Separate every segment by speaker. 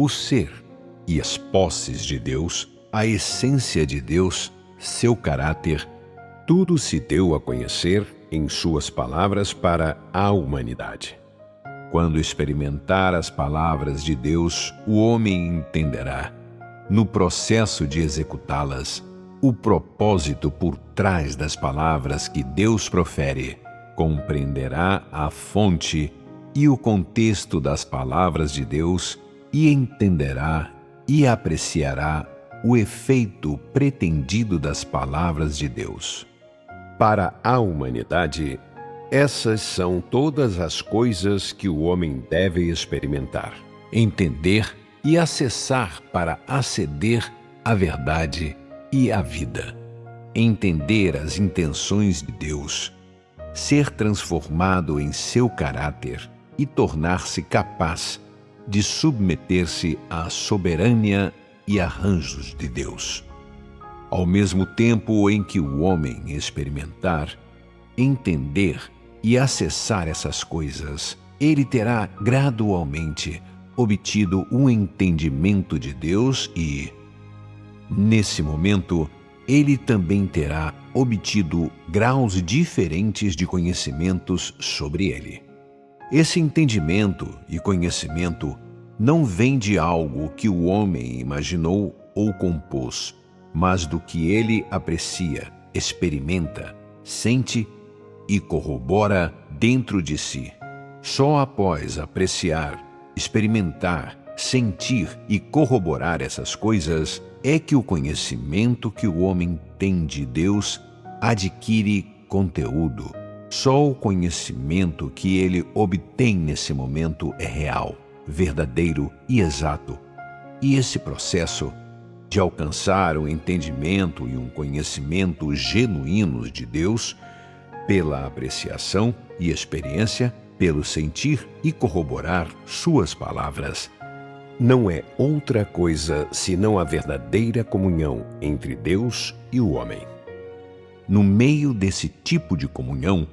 Speaker 1: o ser e as posses de Deus, a essência de Deus, seu caráter, tudo se deu a conhecer em suas palavras para a humanidade. Quando experimentar as palavras de Deus, o homem entenderá, no processo de executá-las, o propósito por trás das palavras que Deus profere, compreenderá a fonte e o contexto das palavras de Deus e entenderá e apreciará o efeito pretendido das palavras de Deus. Para a humanidade, essas são todas as coisas que o homem deve experimentar, entender e acessar para aceder à verdade e à vida. Entender as intenções de Deus, ser transformado em seu caráter e tornar-se capaz de submeter-se à soberania e arranjos de Deus. Ao mesmo tempo em que o homem experimentar, entender e acessar essas coisas, ele terá gradualmente obtido um entendimento de Deus e, nesse momento, ele também terá obtido graus diferentes de conhecimentos sobre ele. Esse entendimento e conhecimento não vem de algo que o homem imaginou ou compôs, mas do que ele aprecia, experimenta, sente e corrobora dentro de si. Só após apreciar, experimentar, sentir e corroborar essas coisas é que o conhecimento que o homem tem de Deus adquire conteúdo. Só o conhecimento que ele obtém nesse momento é real, verdadeiro e exato. E esse processo de alcançar um entendimento e um conhecimento genuínos de Deus, pela apreciação e experiência, pelo sentir e corroborar suas palavras, não é outra coisa senão a verdadeira comunhão entre Deus e o homem. No meio desse tipo de comunhão,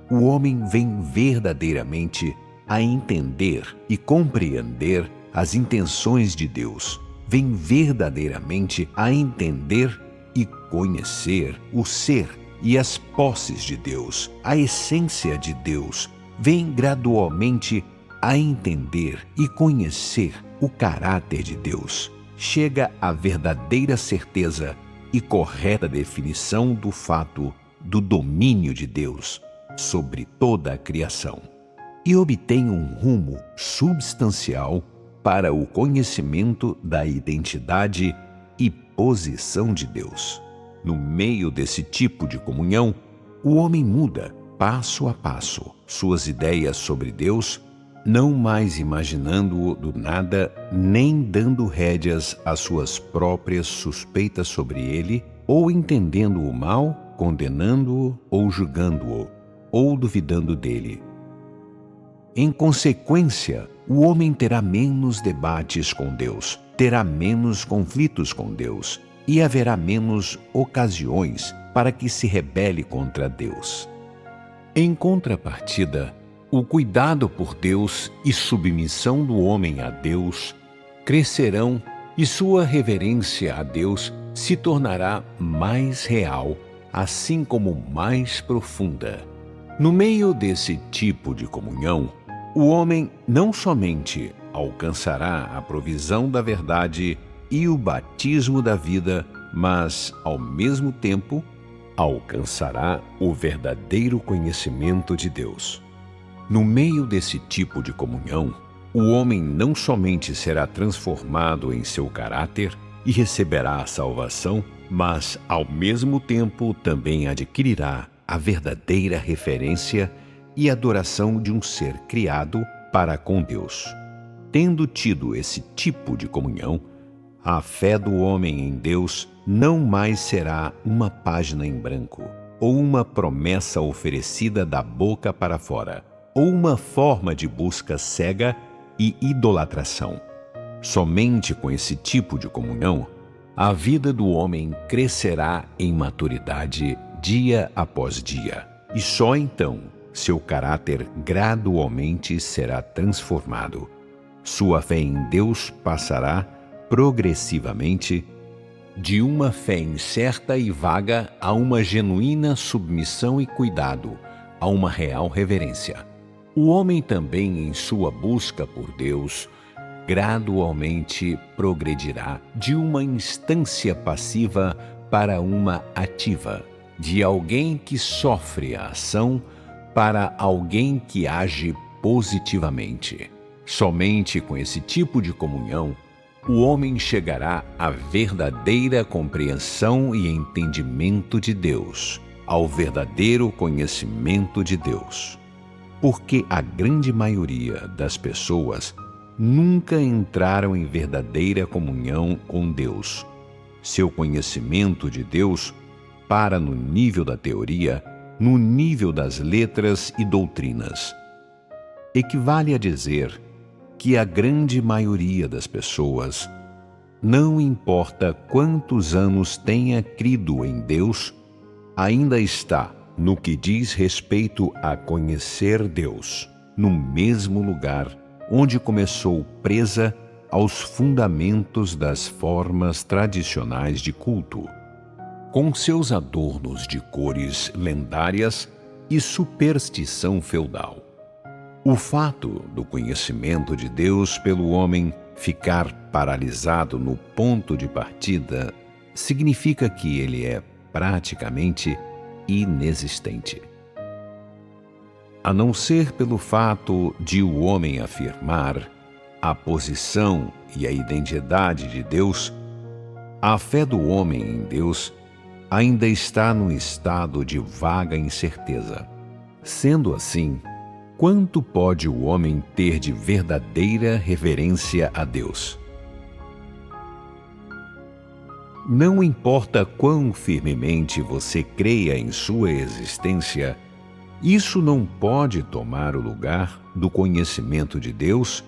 Speaker 1: o homem vem verdadeiramente a entender e compreender as intenções de Deus, vem verdadeiramente a entender e conhecer o ser e as posses de Deus, a essência de Deus, vem gradualmente a entender e conhecer o caráter de Deus, chega à verdadeira certeza e correta definição do fato do domínio de Deus sobre toda a criação, e obtém um rumo substancial para o conhecimento da identidade e posição de Deus. No meio desse tipo de comunhão, o homem muda, passo a passo, suas ideias sobre Deus, não mais imaginando-o do nada, nem dando rédeas às suas próprias suspeitas sobre ele, ou entendendo-o mal, condenando-o ou julgando-o, ou duvidando dele. Em consequência, o homem terá menos debates com Deus, terá menos conflitos com Deus, e haverá menos ocasiões para que se rebele contra Deus. Em contrapartida, o cuidado por Deus e submissão do homem a Deus crescerão e sua reverência a Deus se tornará mais real, assim como mais profunda. No meio desse tipo de comunhão, o homem não somente alcançará a provisão da verdade e o batismo da vida, mas, ao mesmo tempo, alcançará o verdadeiro conhecimento de Deus. No meio desse tipo de comunhão, o homem não somente será transformado em seu caráter e receberá a salvação, mas, ao mesmo tempo, também adquirirá a verdadeira referência e adoração de um ser criado para com Deus. Tendo tido esse tipo de comunhão, a fé do homem em Deus não mais será uma página em branco, ou uma promessa oferecida da boca para fora, ou uma forma de busca cega e idolatração. Somente com esse tipo de comunhão, a vida do homem crescerá em maturidade dia após dia, e só então seu caráter gradualmente será transformado. Sua fé em Deus passará, progressivamente, de uma fé incerta e vaga a uma genuína submissão e cuidado, a uma real reverência. O homem também, em sua busca por Deus, gradualmente progredirá de uma instância passiva para uma ativa, de alguém que sofre a ação para alguém que age positivamente. Somente com esse tipo de comunhão, o homem chegará à verdadeira compreensão e entendimento de Deus, ao verdadeiro conhecimento de Deus. Porque a grande maioria das pessoas nunca entraram em verdadeira comunhão com Deus. Seu conhecimento de Deus para no nível da teoria, no nível das letras e doutrinas. Equivale a dizer que a grande maioria das pessoas, não importa quantos anos tenha crido em Deus, ainda está, no que diz respeito a conhecer Deus, no mesmo lugar onde começou, presa aos fundamentos das formas tradicionais de culto, com seus adornos de cores lendárias e superstição feudal. O fato do conhecimento de Deus pelo homem ficar paralisado no ponto de partida significa que ele é praticamente inexistente. A não ser pelo fato de o homem afirmar a posição e a identidade de Deus, a fé do homem em Deus ainda está num estado de vaga incerteza. Sendo assim, quanto pode o homem ter de verdadeira reverência a Deus? Não importa quão firmemente você creia em sua existência, isso não pode tomar o lugar do conhecimento de Deus,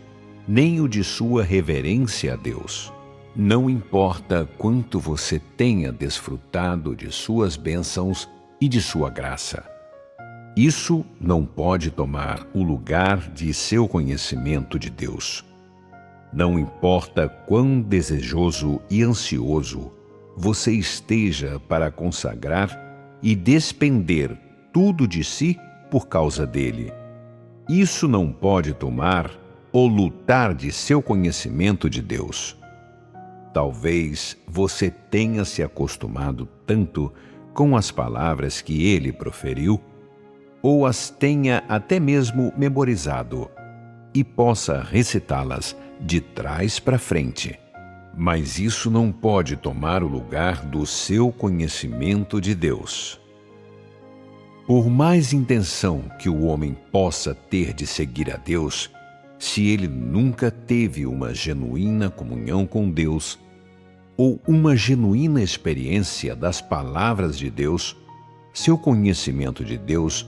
Speaker 1: nem o de sua reverência a Deus. Não importa quanto você tenha desfrutado de suas bênçãos e de sua graça. Isso não pode tomar o lugar de seu conhecimento de Deus. Não importa quão desejoso e ansioso você esteja para consagrar e despender tudo de si por causa dele. Isso não pode tomar ou lutar de seu conhecimento de Deus. Talvez você tenha se acostumado tanto com as palavras que ele proferiu, ou as tenha até mesmo memorizado, e possa recitá-las de trás para frente. Mas isso não pode tomar o lugar do seu conhecimento de Deus. Por mais intenção que o homem possa ter de seguir a Deus, se ele nunca teve uma genuína comunhão com Deus, ou uma genuína experiência das palavras de Deus, seu conhecimento de Deus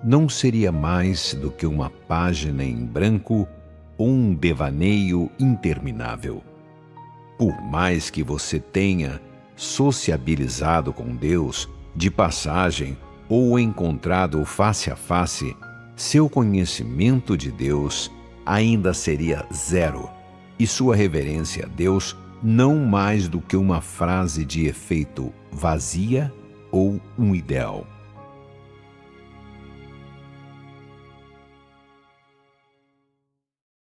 Speaker 1: não seria mais do que uma página em branco ou um devaneio interminável. Por mais que você tenha sociabilizado com Deus de passagem ou encontrado face a face, seu conhecimento de Deus ainda seria zero, e sua reverência a Deus não mais do que uma frase de efeito vazia ou um ideal.